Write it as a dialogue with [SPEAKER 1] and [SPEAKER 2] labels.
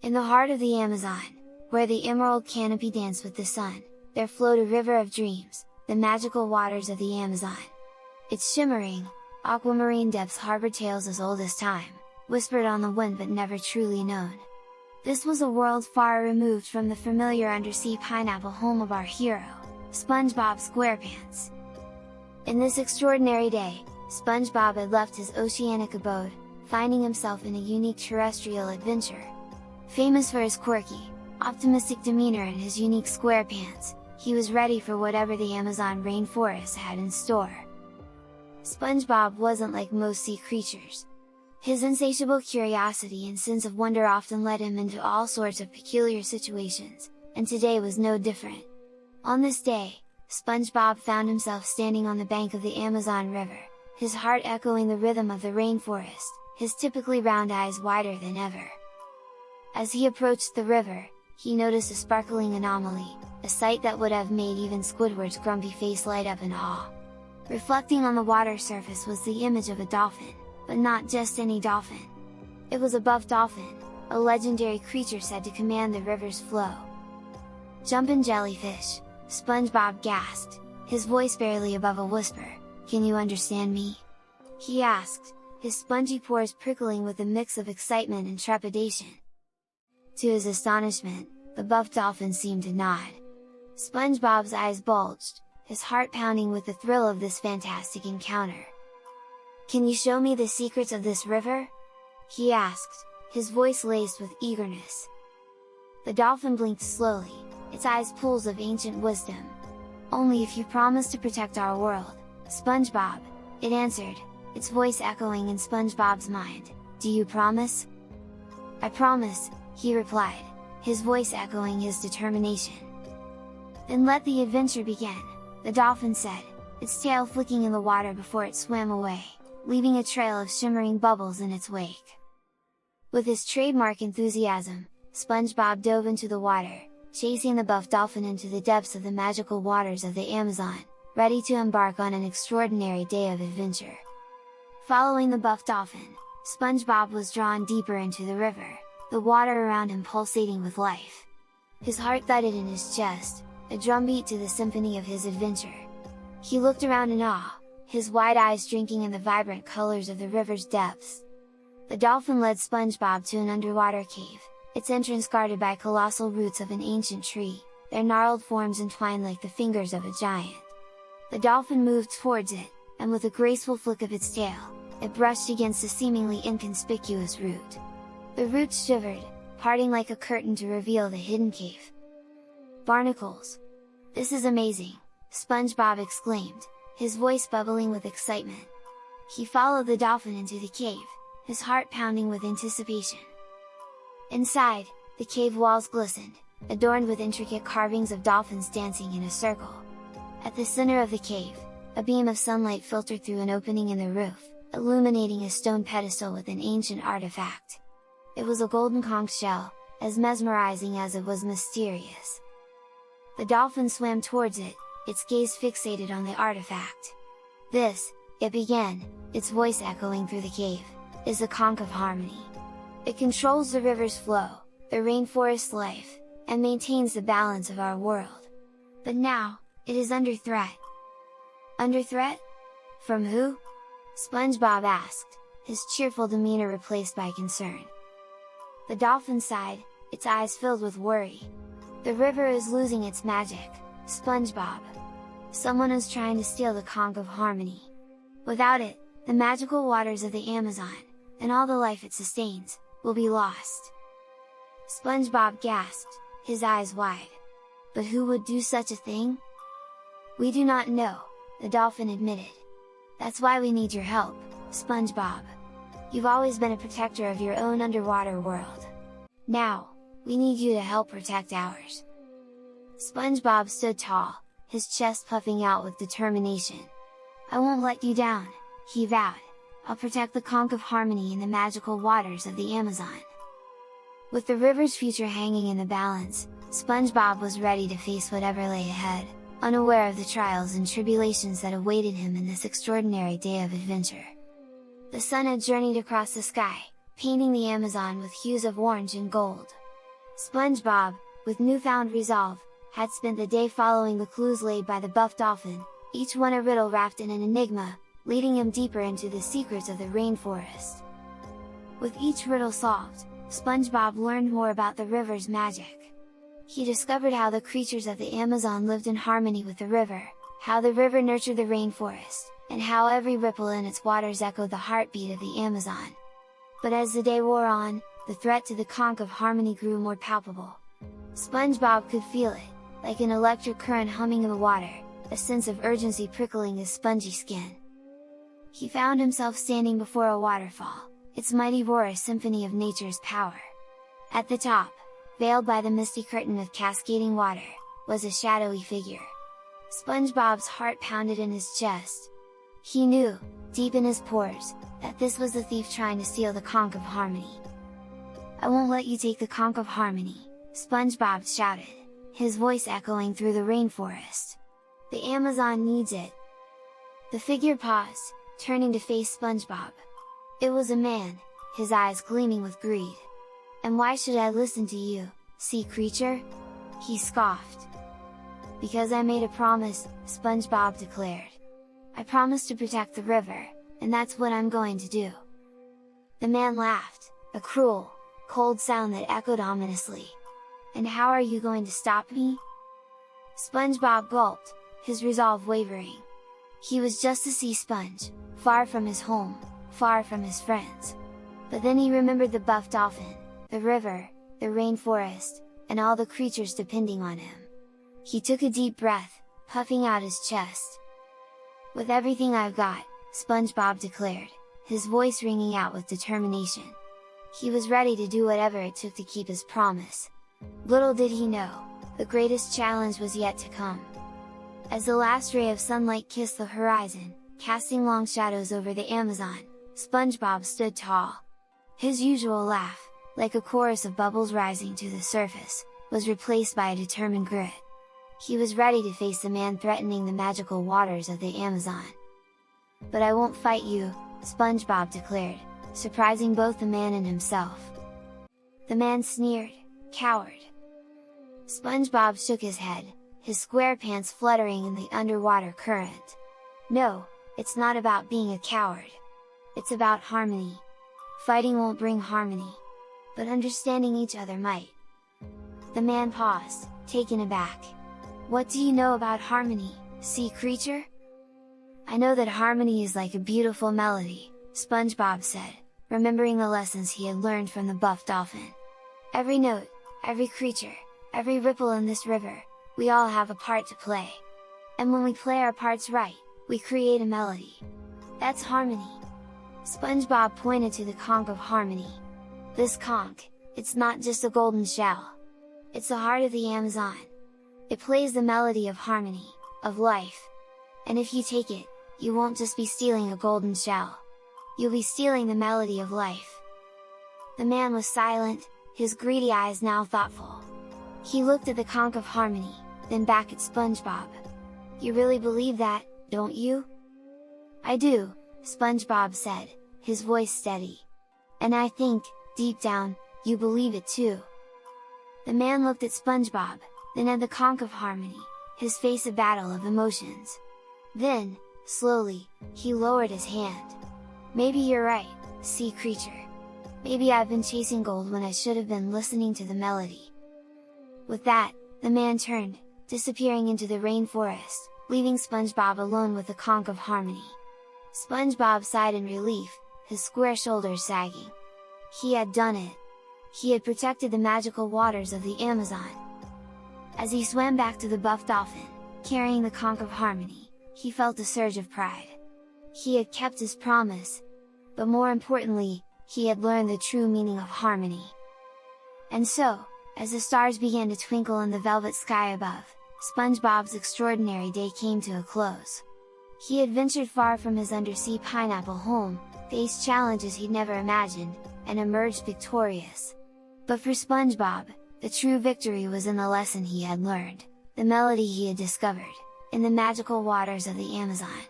[SPEAKER 1] In the heart of the Amazon, where the emerald canopy danced with the sun, there flowed a river of dreams, the magical waters of the Amazon. Its shimmering, aquamarine depths harbored tales as old as time, whispered on the wind but never truly known. This was a world far removed from the familiar undersea pineapple home of our hero, SpongeBob SquarePants. In this extraordinary day, SpongeBob had left his oceanic abode, finding himself in a unique terrestrial adventure. Famous for his quirky, optimistic demeanor and his unique SquarePants, he was ready for whatever the Amazon rainforest had in store. SpongeBob wasn't like most sea creatures. His insatiable curiosity and sense of wonder often led him into all sorts of peculiar situations, and today was no different. On this day, SpongeBob found himself standing on the bank of the Amazon River, his heart echoing the rhythm of the rainforest, his typically round eyes wider than ever. As he approached the river, he noticed a sparkling anomaly, a sight that would have made even Squidward's grumpy face light up in awe. Reflecting on the water surface was the image of a dolphin, but not just any dolphin. It was a buff dolphin, a legendary creature said to command the river's flow. "Jumpin' jellyfish," SpongeBob gasped, his voice barely above a whisper. "Can you understand me?" he asked, his spongy pores prickling with a mix of excitement and trepidation. To his astonishment, the buff dolphin seemed to nod. SpongeBob's eyes bulged, his heart pounding with the thrill of this fantastic encounter. "Can you show me the secrets of this river?" he asked, his voice laced with eagerness. The dolphin blinked slowly, its eyes pools of ancient wisdom. "Only if you promise to protect our world, SpongeBob," it answered, its voice echoing in SpongeBob's mind. "Do you promise?" "I promise," he replied, his voice echoing his determination. "Then let the adventure begin," the dolphin said, its tail flicking in the water before it swam away, leaving a trail of shimmering bubbles in its wake. With his trademark enthusiasm, SpongeBob dove into the water, chasing the buff dolphin into the depths of the magical waters of the Amazon, ready to embark on an extraordinary day of adventure. Following the buff dolphin, SpongeBob was drawn deeper into the river, the water around him pulsating with life. His heart thudded in his chest, a drumbeat to the symphony of his adventure. He looked around in awe, his wide eyes drinking in the vibrant colors of the river's depths. The dolphin led SpongeBob to an underwater cave, its entrance guarded by colossal roots of an ancient tree, their gnarled forms entwined like the fingers of a giant. The dolphin moved towards it, and with a graceful flick of its tail, it brushed against a seemingly inconspicuous root. The roots shivered, parting like a curtain to reveal the hidden cave. "Barnacles! This is amazing!" SpongeBob exclaimed, his voice bubbling with excitement. He followed the dolphin into the cave, his heart pounding with anticipation. Inside, the cave walls glistened, adorned with intricate carvings of dolphins dancing in a circle. At the center of the cave, a beam of sunlight filtered through an opening in the roof, illuminating a stone pedestal with an ancient artifact. It was a golden conch shell, as mesmerizing as it was mysterious. The dolphin swam towards it, its gaze fixated on the artifact. "This," it began, its voice echoing through the cave, "is the Conch of Harmony. It controls the river's flow, the rainforest's life, and maintains the balance of our world. But now, it is under threat." "Under threat? From who?" SpongeBob asked, his cheerful demeanor replaced by concern. The dolphin sighed, its eyes filled with worry. "The river is losing its magic, SpongeBob. Someone is trying to steal the Conch of Harmony. Without it, the magical waters of the Amazon, and all the life it sustains, will be lost." SpongeBob gasped, his eyes wide. "But who would do such a thing?" "We do not know," the dolphin admitted. "That's why we need your help, SpongeBob. You've always been a protector of your own underwater world. Now, we need you to help protect ours." SpongeBob stood tall, his chest puffing out with determination. "I won't let you down," he vowed. "I'll protect the Conch of Harmony in the magical waters of the Amazon." With the river's future hanging in the balance, SpongeBob was ready to face whatever lay ahead, unaware of the trials and tribulations that awaited him in this extraordinary day of adventure. The sun had journeyed across the sky, painting the Amazon with hues of orange and gold. SpongeBob, with newfound resolve, had spent the day following the clues laid by the buff Dolphin, each one a riddle wrapped in an enigma, leading him deeper into the secrets of the rainforest. With each riddle solved, SpongeBob learned more about the river's magic. He discovered how the creatures of the Amazon lived in harmony with the river, how the river nurtured the rainforest, and how every ripple in its waters echoed the heartbeat of the Amazon. But as the day wore on, the threat to the conch of harmony grew more palpable. SpongeBob could feel it, like an electric current humming in the water, a sense of urgency prickling his spongy skin. He found himself standing before a waterfall, its mighty roar a symphony of nature's power. At the top, veiled by the misty curtain of cascading water, was a shadowy figure. SpongeBob's heart pounded in his chest. He knew, deep in his pores, that this was the thief trying to steal the conch of harmony. "I won't let you take the conch of harmony," SpongeBob shouted, his voice echoing through the rainforest. "The Amazon needs it." The figure paused, turning to face SpongeBob. It was a man, his eyes gleaming with greed. "And why should I listen to you, sea creature?" he scoffed. "Because I made a promise," SpongeBob declared. "I promised to protect the river, and that's what I'm going to do." The man laughed, a cruel, cold sound that echoed ominously. "And how are you going to stop me?" SpongeBob gulped, his resolve wavering. He was just a sea sponge, far from his home, far from his friends. But then he remembered the buff Dolphin, the river, the rainforest, and all the creatures depending on him. He took a deep breath, puffing out his chest. "With everything I've got," SpongeBob declared, his voice ringing out with determination. He was ready to do whatever it took to keep his promise. Little did he know, the greatest challenge was yet to come. As the last ray of sunlight kissed the horizon, casting long shadows over the Amazon, SpongeBob stood tall. His usual laugh, like a chorus of bubbles rising to the surface, was replaced by a determined grit. He was ready to face the man threatening the magical waters of the Amazon. "But I won't fight you," SpongeBob declared, surprising both the man and himself. The man sneered, "Coward!" SpongeBob shook his head, his square pants fluttering in the underwater current. "No, it's not about being a coward. It's about harmony. Fighting won't bring harmony, but understanding each other might." The man paused, taken aback. "What do you know about harmony, sea creature?" "I know that harmony is like a beautiful melody," SpongeBob said, remembering the lessons he had learned from the buff Dolphin. "Every note, every creature, every ripple in this river, we all have a part to play. And when we play our parts right, we create a melody. That's harmony." SpongeBob pointed to the conch of harmony. "This conch, it's not just a golden shell. It's the heart of the Amazon. It plays the melody of harmony, of life. And if you take it, you won't just be stealing a golden shell. You'll be stealing the melody of life." The man was silent, his greedy eyes now thoughtful. He looked at the conch of harmony, then back at SpongeBob. "You really believe that, don't you?" "I do," SpongeBob said, his voice steady. "And I think, deep down, you believe it too." The man looked at SpongeBob, then at the conch of harmony, his face a battle of emotions. Then, slowly, he lowered his hand. "Maybe you're right, sea creature. Maybe I've been chasing gold when I should have been listening to the melody." With that, the man turned, disappearing into the rainforest, leaving SpongeBob alone with the conch of harmony. SpongeBob sighed in relief, his square shoulders sagging. He had done it! He had protected the magical waters of the Amazon! As he swam back to the buff Dolphin, carrying the conch of harmony, he felt a surge of pride. He had kept his promise, but more importantly, he had learned the true meaning of harmony. And so, as the stars began to twinkle in the velvet sky above, SpongeBob's extraordinary day came to a close. He had ventured far from his undersea pineapple home, faced challenges he'd never imagined, and emerged victorious. But for SpongeBob, the true victory was in the lesson he had learned, the melody he had discovered, in the magical waters of the Amazon.